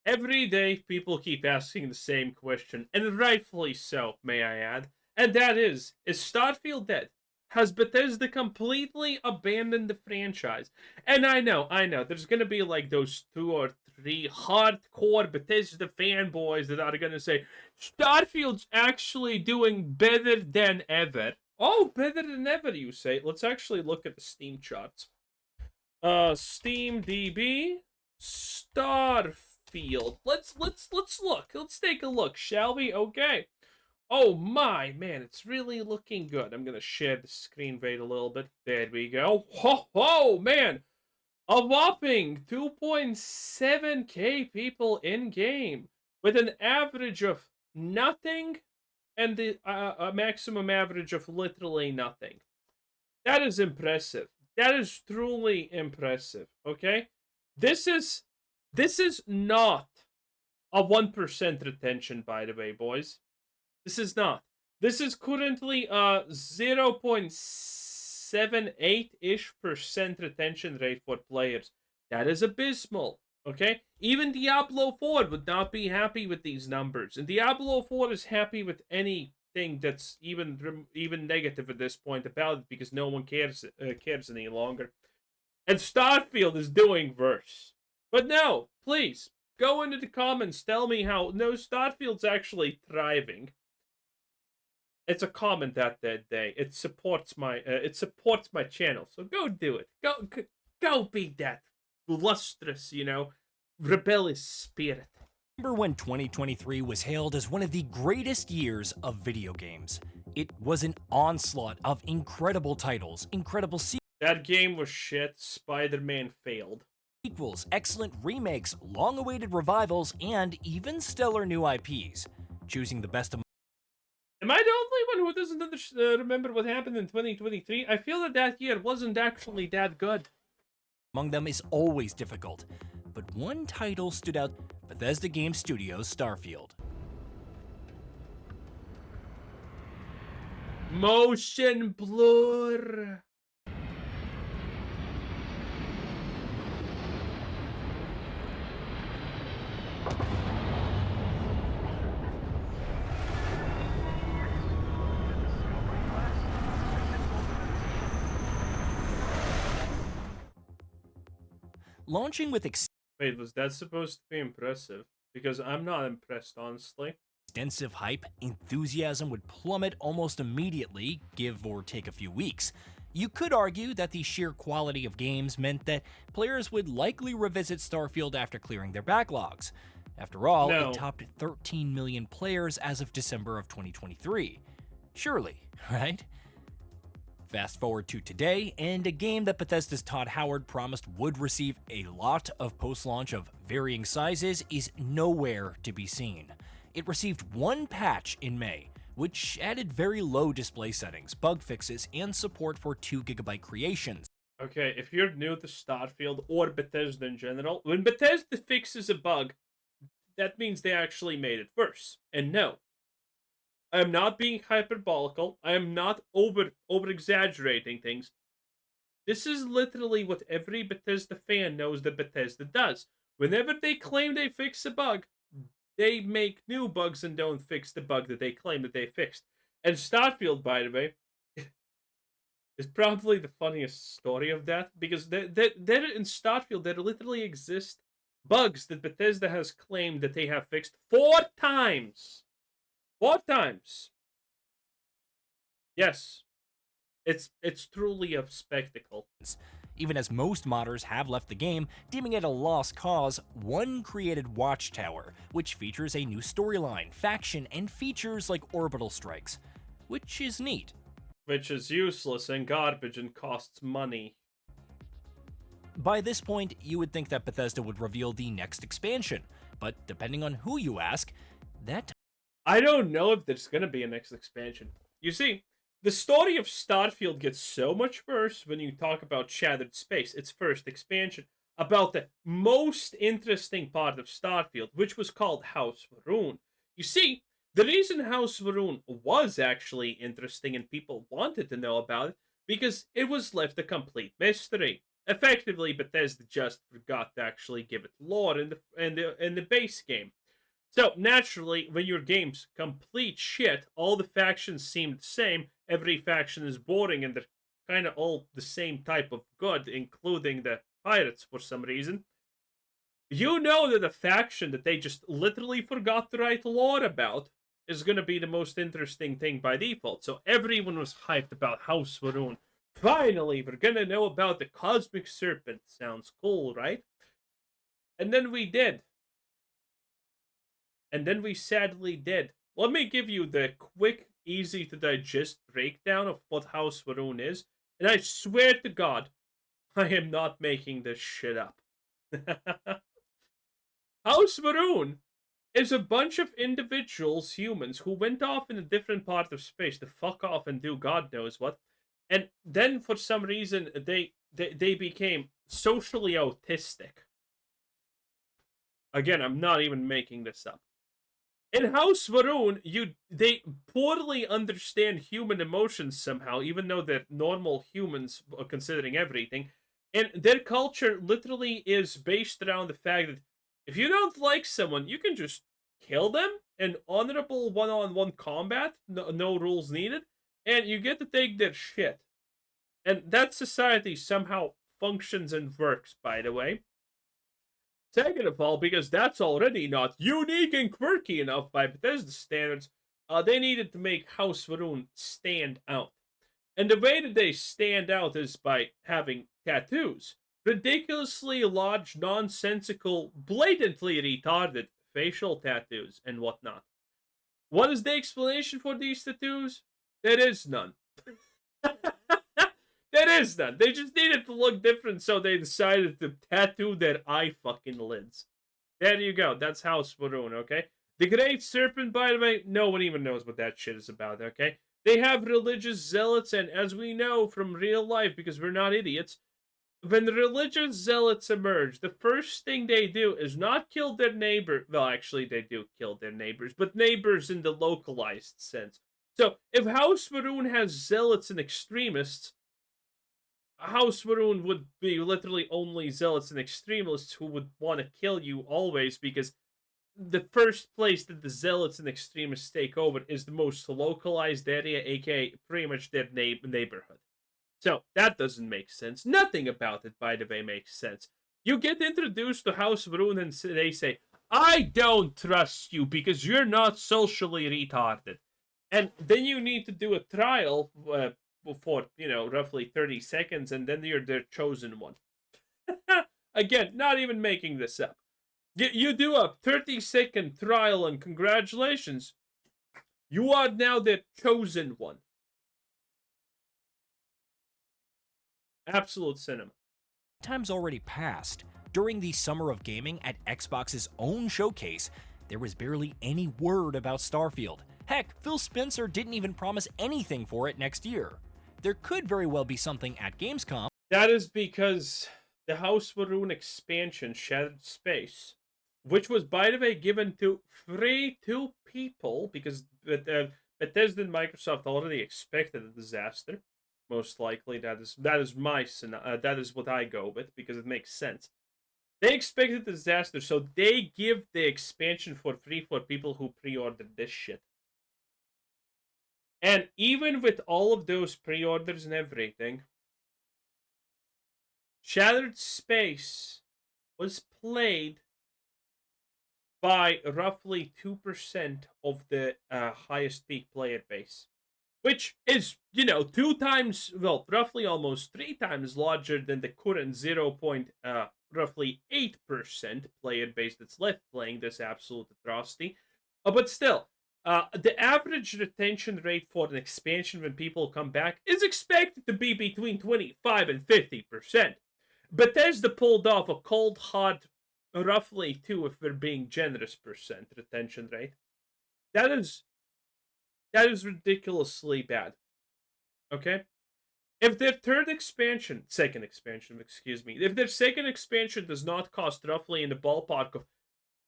Every day, people keep asking the same question, and rightfully so, may I add. And that is Starfield dead? Has Bethesda completely abandoned the franchise? And I know, there's gonna be like those two or three hardcore Bethesda fanboys that are gonna say, Starfield's actually doing better than ever. Oh, better than ever, you say? Let's actually look at the Steam charts. Steam DB Starfield. Let's look. Let's take a look, shall we? Okay. Oh my man, it's really looking good. I'm gonna share the screen rate a little bit. There we go. Ho ho man! A whopping 2.7k people in game with an average of nothing and a maximum average of literally nothing. That is impressive. That is truly impressive. Okay, this is this is not a 1% retention, by the way, boys. This is not. This is currently a 0.78 ish percent retention rate for players. That is abysmal. Okay, even Diablo 4 would not be happy with these numbers, and Diablo 4 is happy with anything that's even negative at this point about it because no one cares any longer. And Starfield is doing worse. But no, please go into the comments. Tell me how no Starfield's actually thriving. It's a comment that day. It supports my channel. So go do it. Go be that lustrous, rebellious spirit. Remember when 2023 was hailed as one of the greatest years of video games? It was an onslaught of incredible titles, incredible That game was shit. Spider-Man failed. sequels, excellent remakes, long-awaited revivals, and even stellar new IPs. Choosing the best Am I the only one who doesn't remember what happened in 2023? I feel that year wasn't actually that good. among them is always difficult, but one title stood out: Bethesda Game Studios' Starfield. Motion blur. Launching with Wait, was that supposed to be impressive? Because I'm not impressed, honestly. extensive hype, enthusiasm would plummet almost immediately, give or take a few weeks. You could argue that the sheer quality of games meant that players would likely revisit Starfield after clearing their backlogs. After all, No. it topped 13 million players as of December of 2023. Surely, right? Fast forward to today, and a game that Bethesda's Todd Howard promised would receive a lot of post-launch of varying sizes is nowhere to be seen. It received one patch in May, which added very low display settings, bug fixes, and support for 2GB creations. Okay, if you're new to Starfield or Bethesda in general, when Bethesda fixes a bug, that means they actually made it worse. And no, I am not being hyperbolical. I am not over exaggerating things. This is literally what every Bethesda fan knows that Bethesda does. Whenever they claim they fix a bug, they make new bugs and don't fix the bug that they claim that they fixed. And Starfield, by the way, is probably the funniest story of that because there in Starfield there literally exist bugs that Bethesda has claimed that they have fixed 4 times. 4 times. Yes, it's truly a spectacle. Even as most modders have left the game, deeming it a lost cause, one created Watchtower, which features a new storyline, faction, and features like orbital strikes, which is neat. Which is useless and garbage and costs money. By this point, you would think that Bethesda would reveal the next expansion, but depending on who you ask, that I don't know if there's gonna be a next expansion. You see, the story of Starfield gets so much worse when you talk about Shattered Space, its first expansion, about the most interesting part of Starfield, which was called House Maroon. You see, the reason House Maroon was actually interesting and people wanted to know about it because it was left a complete mystery. Effectively, Bethesda just forgot to actually give it lore in the base game. So naturally, when your game's complete shit, all the factions seem the same. Every faction is boring, and they're kind of all the same type of good, including the pirates for some reason. You know that a faction that they just literally forgot to write lore about is going to be the most interesting thing by default. So everyone was hyped about House Varun. Finally, we're going to know about the Cosmic Serpent. Sounds cool, right? And then we did. And then we sadly did. Let me give you the quick, easy to digest breakdown of what House Varun is. And I swear to God, I am not making this shit up. House Varun is a bunch of individuals, humans, who went off in a different part of space to fuck off and do God knows what. And then for some reason they became socially autistic. Again, I'm not even making this up. In House Varun, they poorly understand human emotions somehow, even though they're normal humans considering everything. And their culture literally is based around the fact that if you don't like someone, you can just kill them in honorable one-on-one combat, no rules needed, and you get to take their shit. And that society somehow functions and works, by the way. Second of all, because that's already not unique and quirky enough by Bethesda standards, they needed to make House Varun stand out. And the way that they stand out is by having tattoos. Ridiculously large, nonsensical, blatantly retarded facial tattoos and whatnot. What is the explanation for these tattoos? There is none. There is none. They just needed to look different, so they decided to tattoo their eye fucking lids. There you go. That's House Varun, okay? The Great Serpent, by the way, no one even knows what that shit is about, okay? They have religious zealots, and as we know from real life, because we're not idiots, when the religious zealots emerge, the first thing they do is not kill their neighbor. Well, actually, they do kill their neighbors, but neighbors in the localized sense. So, if House Varun has zealots and extremists, House Varun would be literally only zealots and extremists who would want to kill you always, because the first place that the zealots and extremists take over is the most localized area, aka pretty much their neighborhood. So that doesn't make sense. Nothing about it, by the way, makes sense. You get introduced to House Varun and they say, I don't trust you because you're not socially retarded. And then you need to do a trial for, roughly 30 seconds, and then you're their chosen one. Again, not even making this up. You do a 30-second trial, and congratulations. You are now the chosen one. Absolute cinema. Time's already passed. During the Summer of Gaming at Xbox's own showcase, there was barely any word about Starfield. Heck, Phil Spencer didn't even promise anything for it next year. There could very well be something at Gamescom. That is because the House Varun expansion, Shattered Space, which was, by the way, given to free to people, because Bethesda and Microsoft already expected a disaster. Most likely, that is that is what I go with, because it makes sense. They expected a disaster, so they give the expansion for free for people who pre-ordered this shit. And even with all of those pre-orders and everything, Shattered Space was played by roughly 2% of the highest peak player base. Which is, 2 times, well, roughly almost 3 times larger than the current roughly 8% player base that's left playing this absolute atrocity. But still, the average retention rate for an expansion when people come back is expected to be between 25 and 50%. Bethesda pulled off a cold, hard, roughly 2, if we're being generous, percent retention rate. That is ridiculously bad. Okay? If their second expansion, if their second expansion does not cost roughly in the ballpark of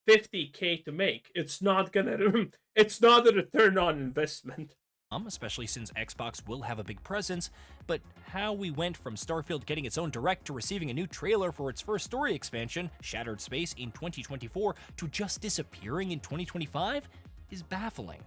$50K to make, it's not a return on investment. especially since Xbox will have a big presence, but how we went from Starfield getting its own direct to receiving a new trailer for its first story expansion, Shattered Space, in 2024 to just disappearing in 2025 is baffling.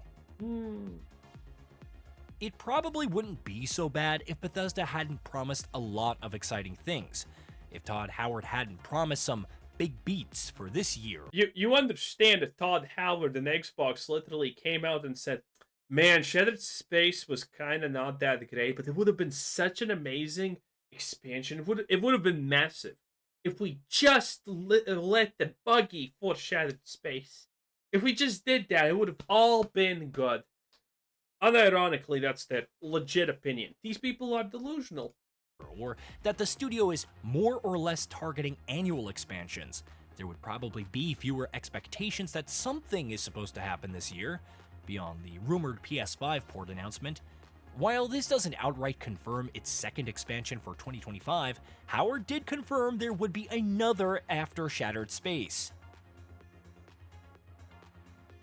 It probably wouldn't be so bad if Bethesda hadn't promised a lot of exciting things. If Todd Howard hadn't promised some big beats for this year. You understand that Todd Howard and Xbox literally came out and said, "Man, Shattered Space was kind of not that great, but it would have been such an amazing expansion. It would have been massive if we just let the buggy for Shattered Space. If we just did that, it would have all been good." Unironically, that's their legit opinion. These people are delusional. Or that the studio is more or less targeting annual expansions. There would probably be fewer expectations that something is supposed to happen this year, beyond the rumored PS5 port announcement. While this doesn't outright confirm its second expansion for 2025, Howard did confirm there would be another after Shattered Space.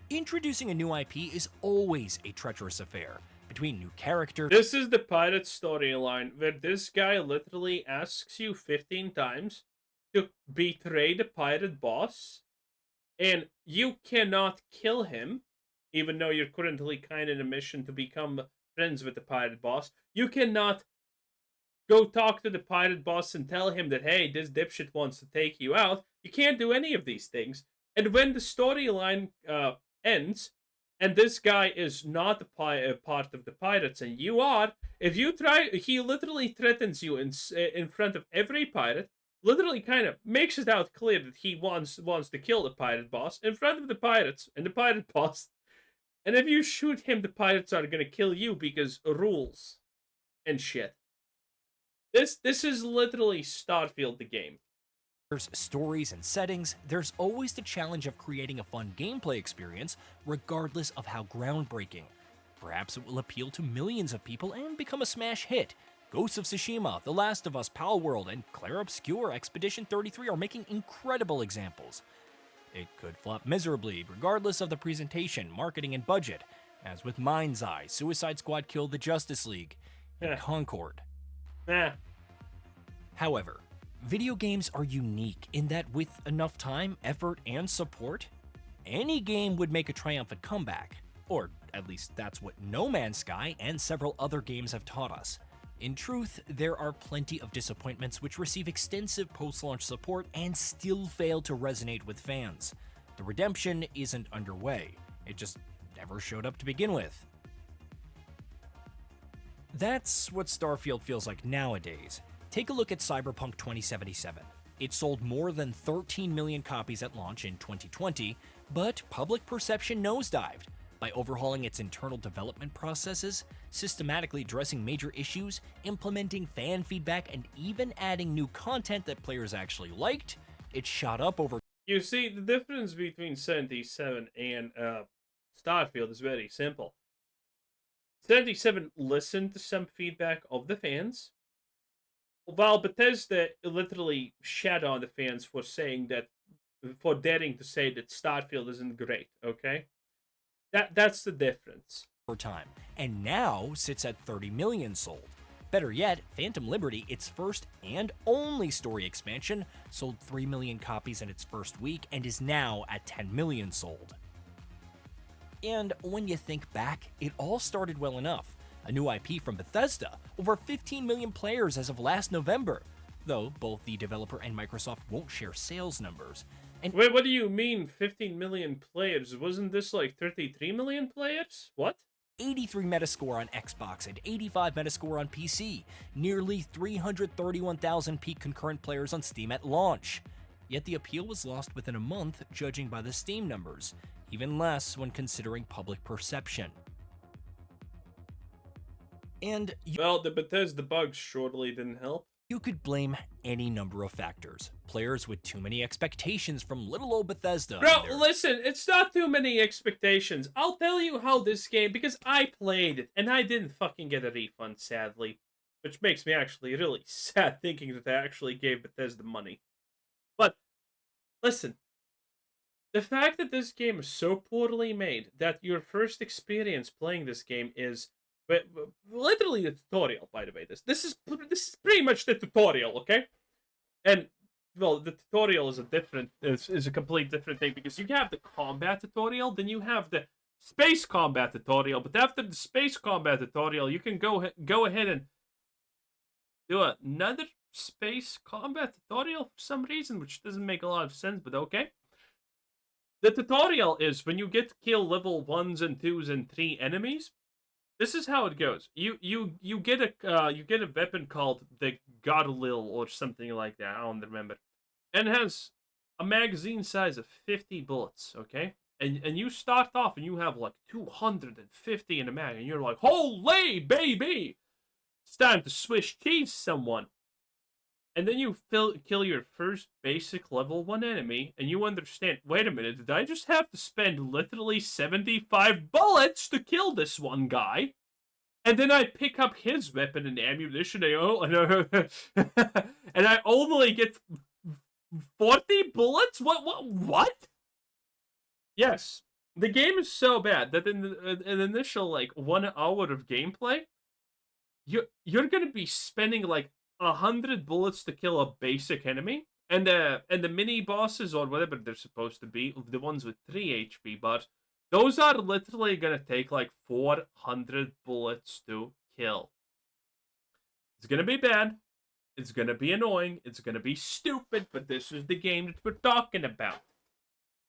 Introducing a new IP is always a treacherous affair. Between new characters. This is the pirate storyline where this guy literally asks you 15 times to betray the pirate boss, and you cannot kill him, even though you're currently kind of in a mission to become friends with the pirate boss. You cannot go talk to the pirate boss and tell him that, hey, this dipshit wants to take you out. You can't do any of these things. And when the storyline ends, and this guy is not a part of the pirates, and you are, if you try, he literally threatens you in front of every pirate, literally kind of makes it out clear that he wants to kill the pirate boss in front of the pirates and the pirate boss. And if you shoot him, the pirates are gonna kill you because rules and shit. This is literally Starfield the game. Stories and settings, there's always the challenge of creating a fun gameplay experience, regardless of how groundbreaking. Perhaps it will appeal to millions of people and become a smash hit. Ghosts of Tsushima, The Last of Us, Palworld, and Claire Obscure Expedition 33 are making incredible examples. It could flop miserably, regardless of the presentation, marketing, and budget, as with Mind's Eye, Suicide Squad Killed the Justice League, and Concord. However, video games are unique in that with enough time, effort, and support, any game would make a triumphant comeback. Or at least that's what No Man's Sky and several other games have taught us. In truth, there are plenty of disappointments which receive extensive post-launch support and still fail to resonate with fans. The redemption isn't underway. It just never showed up to begin with. That's what Starfield feels like nowadays. Take a look at Cyberpunk 2077. It sold more than 13 million copies at launch in 2020, but public perception nosedived. By overhauling its internal development processes, systematically addressing major issues, implementing fan feedback, and even adding new content that players actually liked, it shot up over. You see, the difference between 77 and Starfield is very simple. 77 listened to some feedback of the fans, while Bethesda literally shat on the fans for saying that, for daring to say that Starfield isn't great, okay? That's the difference. Over time, and now sits at 30 million sold. Better yet, Phantom Liberty, its first and only story expansion, sold 3 million copies in its first week and is now at 10 million sold. And when you think back, it all started well enough. A new IP from Bethesda, over 15 million players as of last November, though both the developer and Microsoft won't share sales numbers. And wait, what do you mean 15 million players? Wasn't this like 33 million players? What? 83 Metascore on Xbox and 85 Metascore on PC, nearly 331,000 peak concurrent players on Steam at launch. Yet the appeal was lost within a month, judging by the Steam numbers, even less when considering public perception. And well, the Bethesda bugs surely didn't help. You could blame any number of factors. Players with too many expectations from little old Bethesda. Bro, listen, it's not too many expectations. I'll tell you how this game, because I played it, and I didn't fucking get a refund, sadly. Which makes me actually really sad thinking that I actually gave Bethesda money. But, listen. The fact that this game is so poorly made that your first experience playing this game is literally the tutorial, by the way. This is pretty much the tutorial, okay? And well, the tutorial is a complete different thing because you have the combat tutorial, then you have the space combat tutorial. But after the space combat tutorial, you can go ahead and do another space combat tutorial for some reason, which doesn't make a lot of sense, but okay. The tutorial is when you get to kill level 1s and 2s and 3 enemies. This is how it goes. You get a weapon called the Godlil or something like that. I don't remember. And it has a magazine size of 50 bullets, okay? And you start off and you have like 250 in a mag, and you're like, holy baby! It's time to Swiss cheese someone. And then you kill your first basic level 1 enemy, and you understand, wait a minute, did I just have to spend literally 75 bullets to kill this one guy? And then I pick up his weapon and ammunition, and I only get 40 bullets? What? Yes. The game is so bad that in an initial, like, 1 hour of gameplay, you're gonna be spending, like, 100 bullets to kill a basic enemy, and the mini bosses or whatever they're supposed to be, the ones with 3 HP, but those are literally gonna take like 400 bullets to kill. It's gonna be bad. It's gonna be annoying. It's gonna be stupid, but this is the game that we're talking about.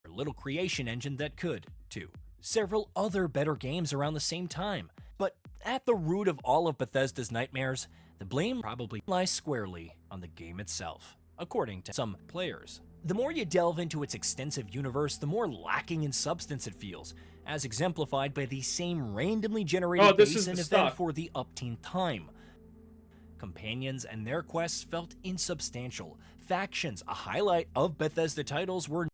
A little creation engine that could, too. Several other better games around the same time. But at the root of all of Bethesda's nightmares, the blame probably lies squarely on the game itself, according to some players. The more you delve into its extensive universe, the more lacking in substance it feels, as exemplified by the same randomly generated base and event for the upteen time. Companions and their quests felt insubstantial. Factions, a highlight of Bethesda titles, were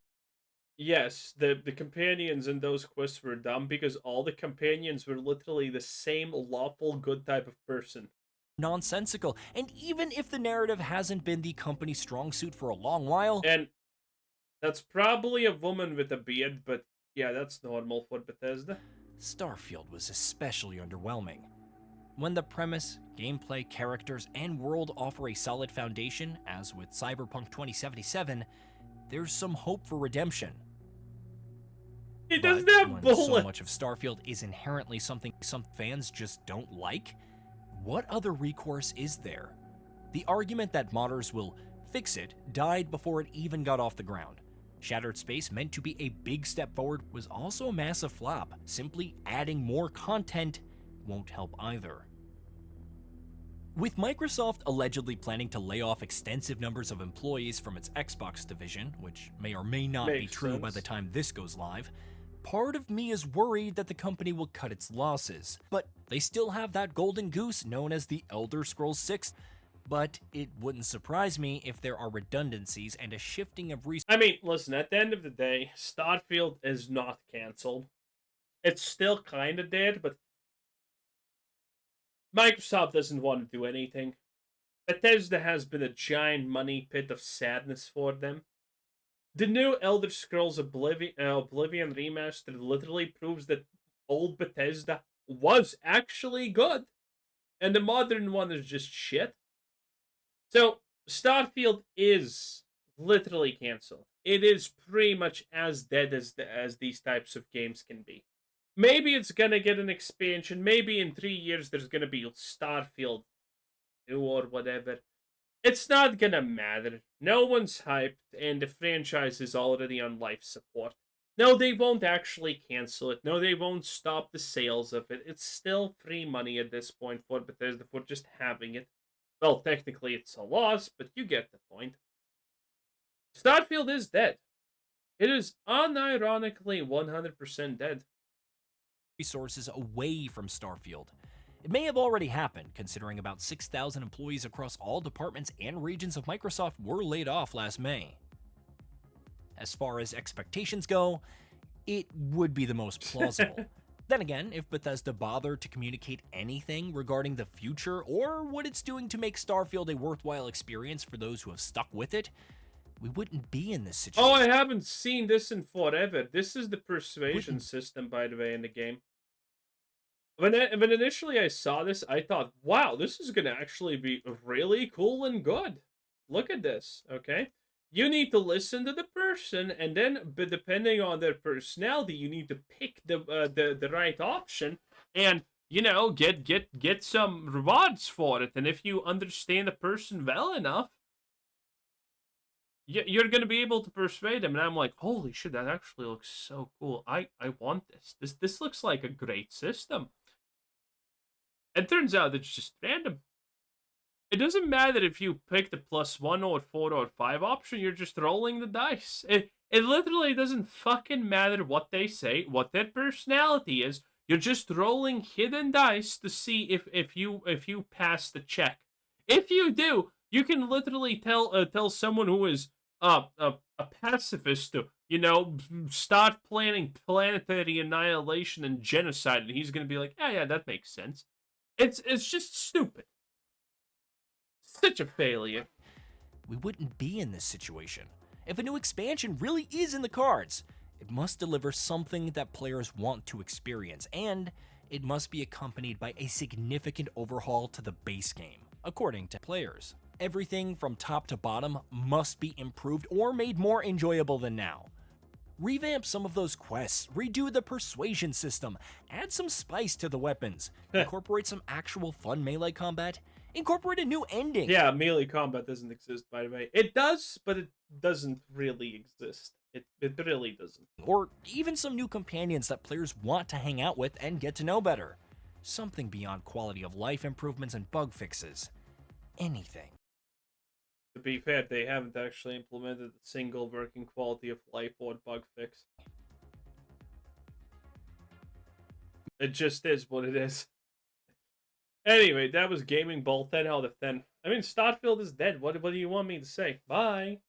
Yes, the companions in those quests were dumb because all the companions were literally the same lawful good type of person. nonsensical, and even if the narrative hasn't been the company's strong suit for a long while, And that's probably a woman with a beard, but yeah, that's normal for Bethesda. Starfield was especially underwhelming. When the premise, gameplay, characters, and world offer a solid foundation, as with Cyberpunk 2077, there's some hope for redemption. It doesn't But have when bullets. so much of Starfield is inherently something some fans just don't like, what other recourse is there? The argument that modders will fix it died before it even got off the ground. Shattered Space, meant to be a big step forward, was also a massive flop. Simply adding more content won't help either. With Microsoft allegedly planning to lay off extensive numbers of employees from its Xbox division, which may or may not be true by the time this goes live, part of me is worried that the company will cut its losses. But they still have that golden goose known as the Elder Scrolls 6. But it wouldn't surprise me if there are redundancies and a shifting of resources. I mean, listen, at the end of the day, Starfield is not canceled. It's still kind of dead, but Microsoft doesn't want to do anything. Bethesda has been a giant money pit of sadness for them. The new Elder Scrolls Oblivion remaster literally proves that old Bethesda was actually good, and the modern one is just shit. So, Starfield is literally canceled. It is pretty much as dead as these types of games can be. Maybe it's gonna get an expansion. Maybe in 3 years there's gonna be Starfield 2 or whatever. It's not gonna matter. No one's hyped, and the franchise is already on life support. No, they won't actually cancel it. No, they won't stop the sales of it. It's still free money at this point for Bethesda for just having it. Well, technically it's a loss, but you get the point. Starfield is dead. It is unironically 100% dead. Resources away from Starfield. It may have already happened, considering about 6,000 employees across all departments and regions of Microsoft were laid off last May. As far as expectations go, it would be the most plausible. Then again, if Bethesda bothered to communicate anything regarding the future or what it's doing to make Starfield a worthwhile experience for those who have stuck with it, we wouldn't be in this situation. Oh, I haven't seen this in forever. This is the persuasion system, by the way, in the game. When initially I saw this, I thought, wow, this is gonna actually be really cool and good. Look at this, okay? You need to listen to the person, and then, but depending on their personality, you need to pick the right option, and get some rewards for it. And if you understand the person well enough, you're gonna be able to persuade them. And I'm like, holy shit, that actually looks so cool. I want this. This looks like a great system. It turns out it's just random. It doesn't matter if you pick the +1 or 4 or 5 option, you're just rolling the dice. It literally doesn't fucking matter what they say, what their personality is. You're just rolling hidden dice to see if you pass the check. If you do, you can literally tell someone who is a pacifist to start planning planetary annihilation and genocide, and he's gonna be like, yeah, that makes sense. It's just stupid. Such a failure. We wouldn't be in this situation. If a new expansion really is in the cards, it must deliver something that players want to experience, and it must be accompanied by a significant overhaul to the base game, according to players. Everything from top to bottom must be improved or made more enjoyable than now. Revamp some of those quests, redo the persuasion system, add some spice to the weapons, incorporate some actual fun melee combat, incorporate a new ending. Yeah, melee combat doesn't exist, by the way. It does, but it doesn't really exist. It really doesn't. Or even some new companions that players want to hang out with and get to know better. Something beyond quality of life improvements and bug fixes. Anything. To be fair, they haven't actually implemented a single working quality of life or bug fix. It just is what it is. Anyway, that was Gaming Ball 10 out of 10. I mean, Starfield is dead. What do you want me to say? Bye.